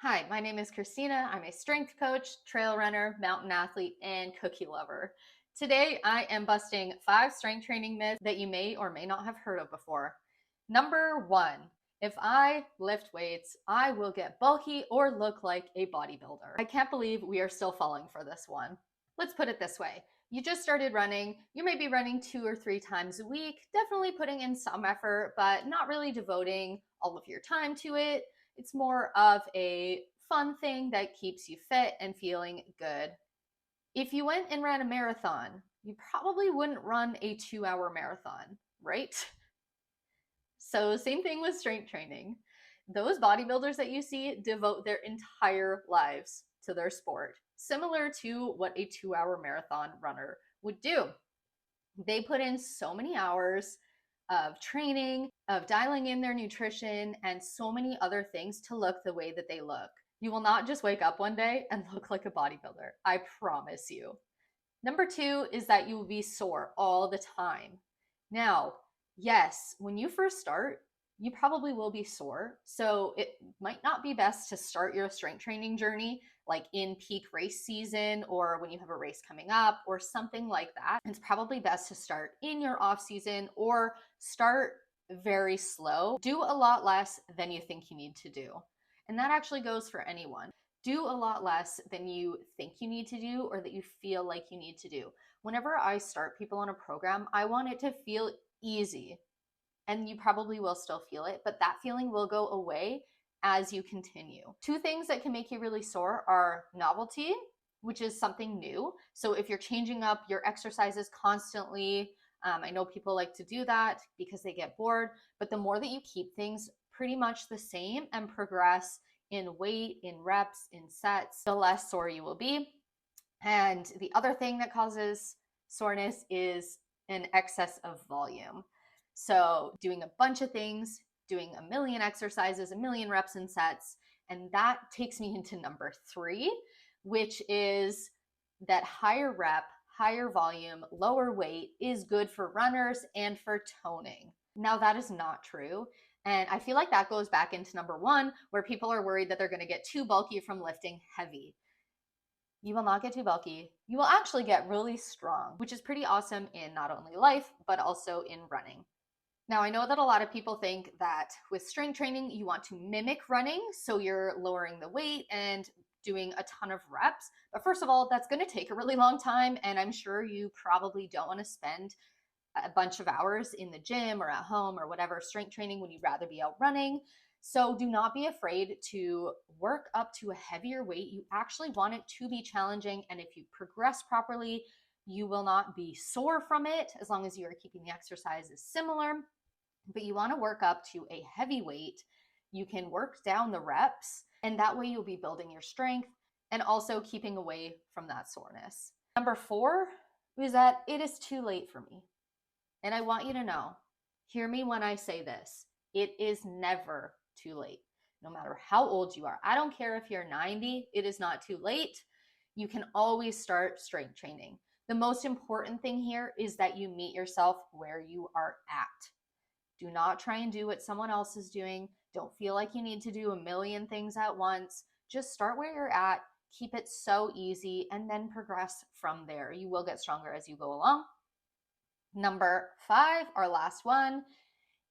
Hi, my name is Christina. I'm a strength coach, trail runner, mountain athlete, and cookie lover. Today, I am busting 5 strength training myths that you may or may not have heard of before. Number 1, if I lift weights, I will get bulky or look like a bodybuilder. I can't believe we are still falling for this one. Let's put it this way. You just started running, you may be running 2 or 3 times a week, definitely putting in some effort, but not really devoting all of your time to it. It's more of a fun thing that keeps you fit and feeling good. If you went and ran a marathon, you probably wouldn't run a 2-hour marathon, right? So, same thing with strength training. Those bodybuilders that you see devote their entire lives to their sport, similar to what a 2-hour marathon runner would do. They put in so many hours of training, of dialing in their nutrition, and so many other things to look the way that they look. You will not just wake up one day and look like a bodybuilder. I promise you. Number 2 is that you will be sore all the time. Now, yes, when you first start, you probably will be sore. So it might not be best to start your strength training journey like in peak race season or when you have a race coming up or something like that. It's probably best to start in your off season or start very slow. Do a lot less than you think you need to do. And that actually goes for anyone. Do a lot less than you think you need to do or that you feel like you need to do. Whenever I start people on a program, I want it to feel easy. And you probably will still feel it, but that feeling will go away as you continue. 2 things that can make you really sore are novelty, which is something new. So if you're changing up your exercises constantly, I know people like to do that because they get bored, but the more that you keep things pretty much the same and progress in weight, in reps, in sets, the less sore you will be. And the other thing that causes soreness is an excess of volume. So doing a bunch of things, doing a million exercises, a million reps and sets. And that takes me into number 3, which is that higher rep, higher volume, lower weight is good for runners and for toning. Now that is not true. And I feel like that goes back into number 1, where people are worried that they're going to get too bulky from lifting heavy. You will not get too bulky. You will actually get really strong, which is pretty awesome in not only life, but also in running. Now, I know that a lot of people think that with strength training, you want to mimic running. So you're lowering the weight and doing a ton of reps. But first of all, that's going to take a really long time. And I'm sure you probably don't want to spend a bunch of hours in the gym or at home or whatever strength training when you'd rather be out running. So do not be afraid to work up to a heavier weight. You actually want it to be challenging. And if you progress properly, you will not be sore from it as long as you are keeping the exercises similar. But you want to work up to a heavy weight. You can work down the reps, and that way you'll be building your strength and also keeping away from that soreness. Number 4 is that it is too late for me. And I want you to know, hear me when I say this, it is never too late. No matter how old you are. I don't care if you're 90, it is not too late. You can always start strength training. The most important thing here is that you meet yourself where you are at. Do not try and do what someone else is doing. Don't feel like you need to do a million things at once. Just start where you're at, keep it so easy, and then progress from there. You will get stronger as you go along. Number 5, our last one,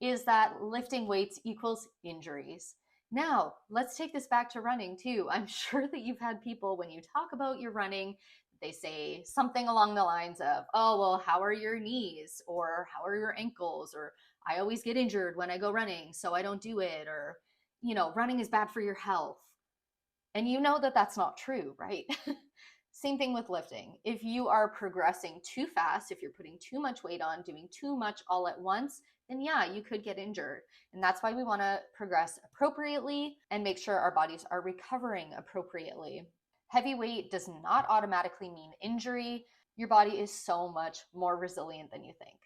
is that lifting weights equals injuries. Now, let's take this back to running too. I'm sure that you've had people, when you talk about your running, they say something along the lines of, oh, well, how are your knees? Or how are your ankles? Or I always get injured when I go running, so I don't do it. Or, running is bad for your health. And you know that that's not true, right? Same thing with lifting. If you are progressing too fast, if you're putting too much weight on, doing too much all at once, then yeah, you could get injured. And that's why we want to progress appropriately and make sure our bodies are recovering appropriately. Heavy weight does not automatically mean injury. Your body is so much more resilient than you think.